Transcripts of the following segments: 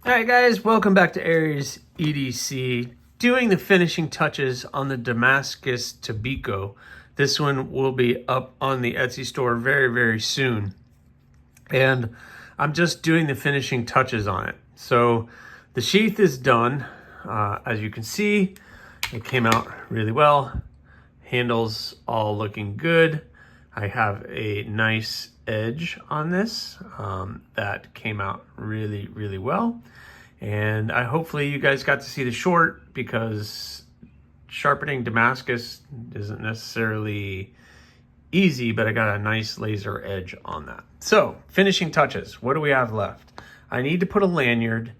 Alright guys, welcome back to AriesEDC. Doing the finishing touches on the Damascus Tabiko. This one will be up on the Etsy store very soon. And I'm just doing the finishing touches on it. So the sheath is done. As you can see, it came out really well. Handles all looking good. I have a nice edge on this that came out really well. And hopefully you guys got to see the short, because sharpening Damascus isn't necessarily easy, but I got a nice laser edge on that. So finishing touches, what do we have left? I need to put a lanyard.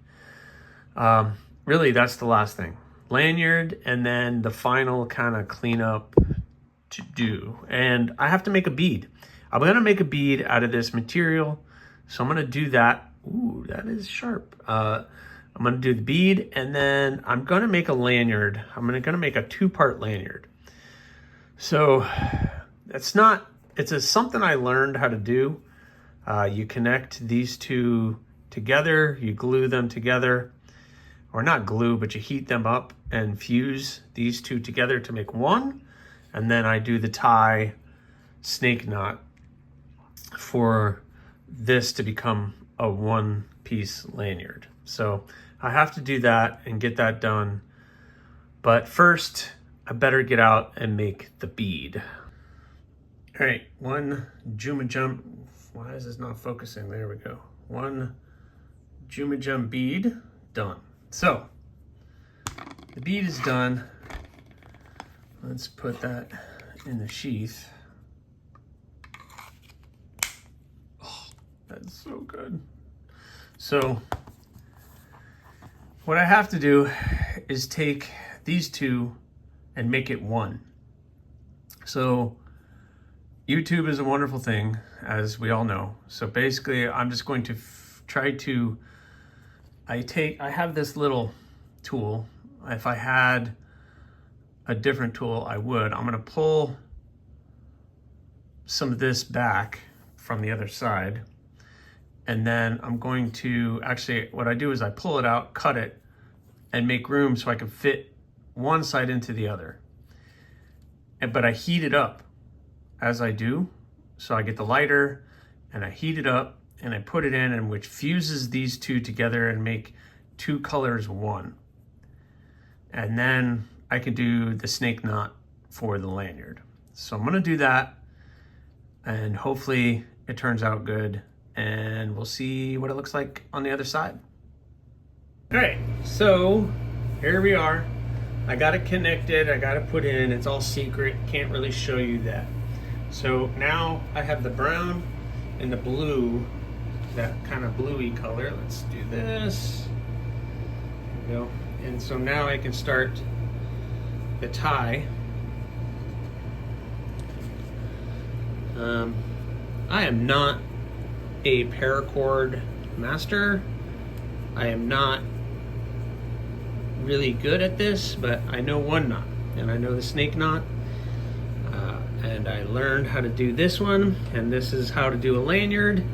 Really, that's the last thing. Lanyard, and then the final kind of cleanup to do. And I have to make a bead. I'm gonna make a bead out of this material. So I'm gonna do that. Ooh, that is sharp. I'm gonna do the bead, and then I'm gonna make a lanyard. I'm gonna make a two-part lanyard. So it's something I learned how to do. You connect these two together, you glue them together, or not glue, but you heat them up and fuse these two together to make one. And then I do the tie snake knot for this to become a one-piece lanyard. So I have to do that and get that done. But first, I better get out and make the bead. All right, one Juma Jump. Why is this not focusing? There we go. One Juma Jump bead done. So the bead is done. Let's put that in the sheath. Oh, that's so good. So what I have to do is take these two and make it one. So YouTube is a wonderful thing, as we all know. So basically, I'm just going to try to, I have this little tool. If I had a different tool, I would. I'm gonna pull some of this back from the other side. And then I'm going to, actually, what I do is I pull it out, cut it, and make room so I can fit one side into the other. But I heat it up as I do. So I get the lighter and I heat it up and I put it in, and which fuses these two together and make two colors one. And then I can do the snake knot for the lanyard. So I'm gonna do that, and hopefully it turns out good, and we'll see what it looks like on the other side. All right, so here we are. I got it connected, I got it put in, it's all secret, can't really show you that. So now I have the brown and the blue, that kind of bluey color. Let's do this. There we go. And so now I can start the tie. I am not a paracord master. I am not really good at this, but I know one knot, and I know the snake knot, and I learned how to do this one, and this is how to do a lanyard,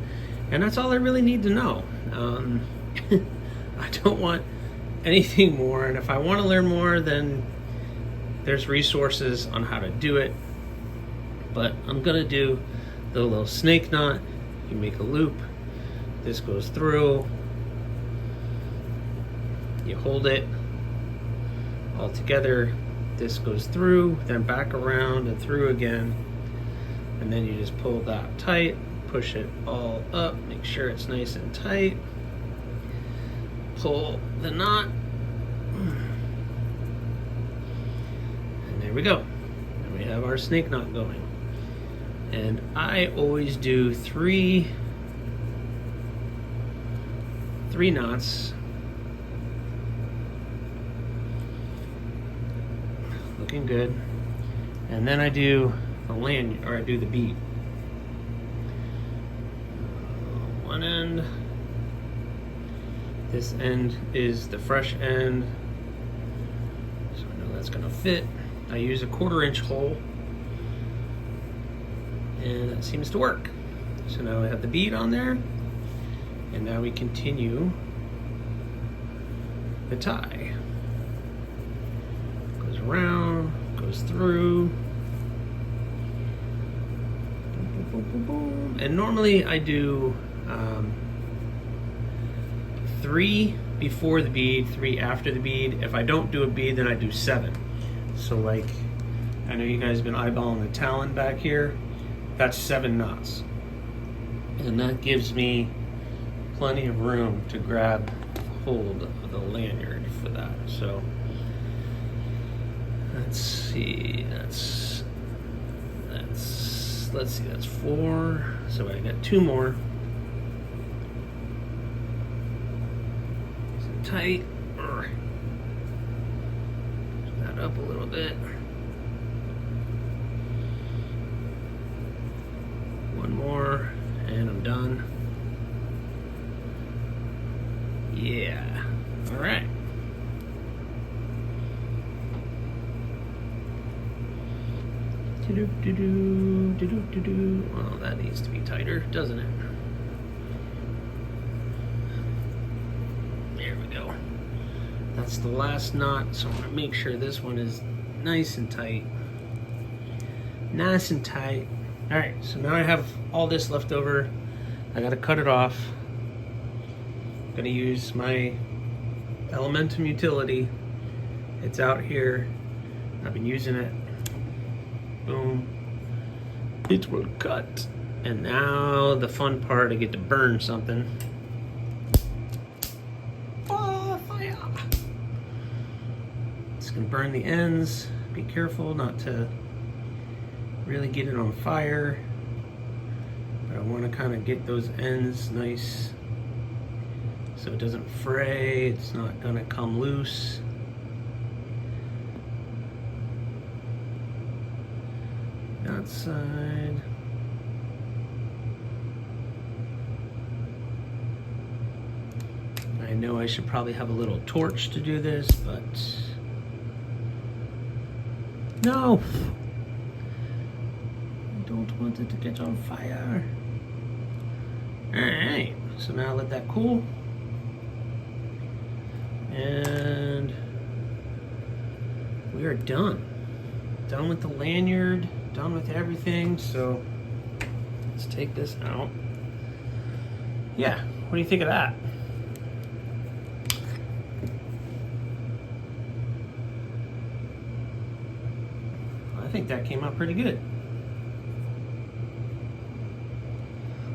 and that's all I really need to know. I don't want anything more, and if I want to learn more, then there's resources on how to do it. But I'm gonna do the little snake knot. You make a loop, this goes through, you hold it all together, this goes through, then back around and through again, and then you just pull that tight, push it all up, make sure it's nice and tight, pull the knot, and there we go. And we have our snake knot going. And I always do three knots. Looking good. And then I do the lanyard, or I do the bead. One end. This end is the fresh end. So I know that's gonna fit. I use a 1/4 inch hole, and it seems to work. So now I have the bead on there, and now we continue the tie. Goes around, goes through. Boom, boom, boom, boom, boom. And normally I do 3 before the bead, 3 after the bead. If I don't do a bead, then I do 7. So like, I know you guys have been eyeballing the talon back here. That's 7 knots. And that gives me plenty of room to grab hold of the lanyard for that. So let's see, let's see, that's 4. So I got 2 more. Is it tight? Push that up a little bit. 1 more, and I'm done. Yeah. All right. Well, that needs to be tighter, doesn't it? There we go. That's the last knot, so I'm gonna make sure this one is nice and tight. Nice and tight. All right, so now I have all this left over. I gotta cut it off. I'm gonna use my Elementum utility. It's out here. I've been using it. Boom. It will cut. And now the fun part, I get to burn something. Oh, fire! It's gonna burn the ends. Be careful not to really get it on fire. But I want to kind of get those ends nice so it doesn't fray. It's not gonna come loose. Outside. I know I should probably have a little torch to do this, but no! I don't want it to get on fire. Alright, so now let that cool. And we are done. Done with the lanyard, done with everything, so let's take this out. Yeah, what do you think of that? I think that came out pretty good.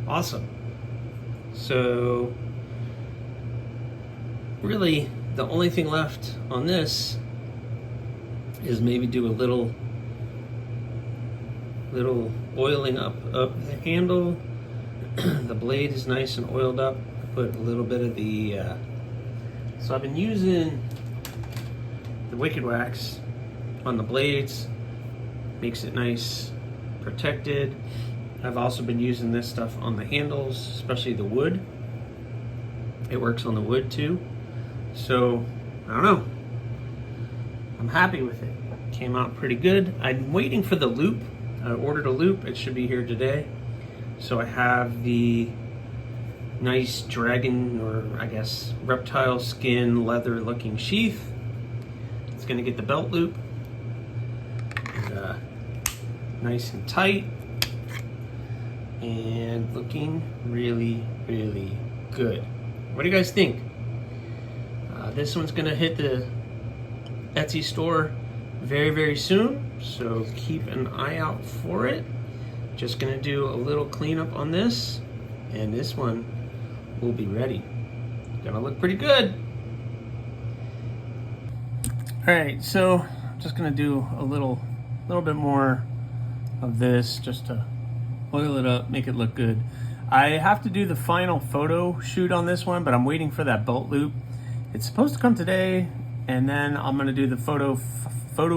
Awesome. So really the only thing left on this is maybe do a little oiling up of the handle. The blade is nice and oiled up. I put a little bit of the so I've been using the Wicked Wax on the blades. Makes it nice, protected. I've also been using this stuff on the handles, especially the wood. It works on the wood too. So, I don't know. I'm happy with it. Came out pretty good. I'm waiting for the loop. I ordered a loop. It should be here today. So I have the nice dragon, or I guess reptile skin leather looking sheath. It's gonna get the belt loop. And, nice and tight. And looking really, really good. What do you guys think? This one's gonna hit the Etsy store very, very soon, so keep an eye out for it. Just gonna do a little cleanup on this, and this one will be ready. Gonna look pretty good. All right, so I'm just gonna do a little bit more of this just to oil it up, make it look good. I have to do the final photo shoot on this one, but I'm waiting for that belt loop. It's supposed to come today, and then I'm gonna do the photo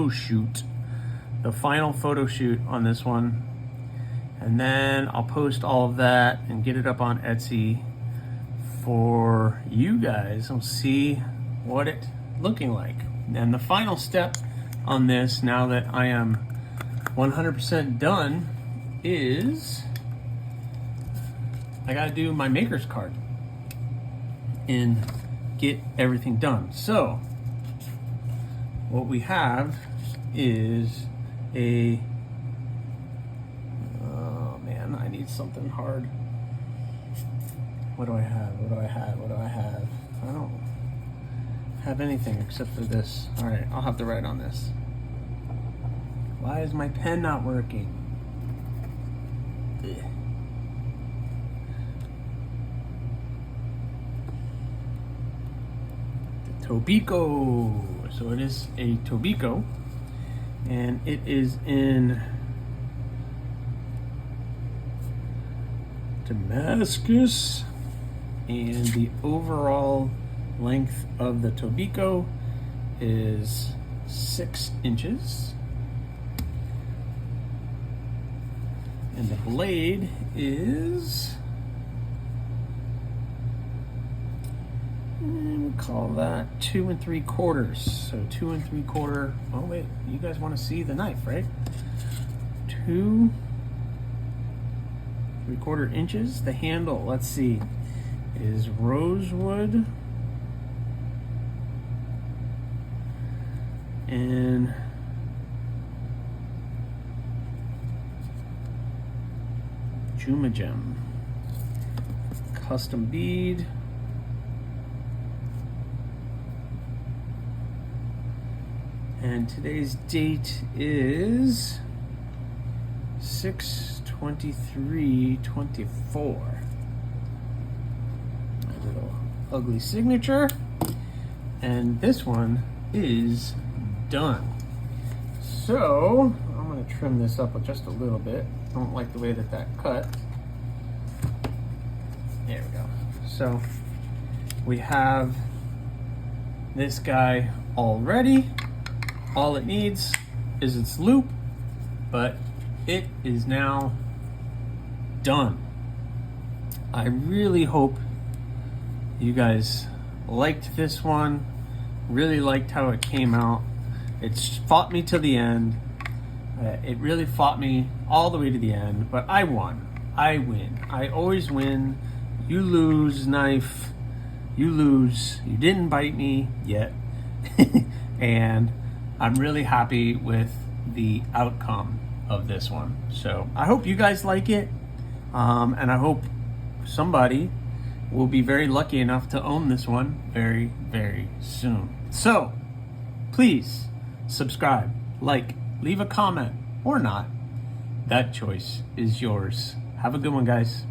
shoot, the final photo shoot on this one, and then I'll post all of that and get it up on Etsy for you guys. I'll see what it's looking like. And the final step on this, now that I am 100% done, is I gotta do my maker's card. And get everything done. So what we have is a, oh man, I need something hard. What do I have? What do I have? What do I have? I don't have anything except for this. All right, I'll have to write on this. Why is my pen not working? Ugh. The Tobiko. So it is a Tobiko, and it is in Damascus, and the overall length of the Tobiko is 6 inches. And the blade is, we'll call that 2 3/4. So 2 3/4. Oh wait, you guys want to see the knife, right? 2 3/4 inches. The handle, let's see, is rosewood and Juma gem, custom bead, and today's date is 6/23/24. A little ugly signature, and this one is done. So I'm going to trim this up just a little bit. I don't like the way that cut. There we go. So we have this guy all ready. All it needs is its loop, but it is now done. I really hope you guys liked this one. Really liked how it came out. It's fought me to the end. It really fought me all the way to the end, but I won. I win. I always win. You lose, knife. You lose. You didn't bite me yet. And I'm really happy with the outcome of this one. So I hope you guys like it. And I hope somebody will be very lucky enough to own this one very, very soon. So please subscribe, like, leave a comment, or not. That choice is yours. Have a good one, guys.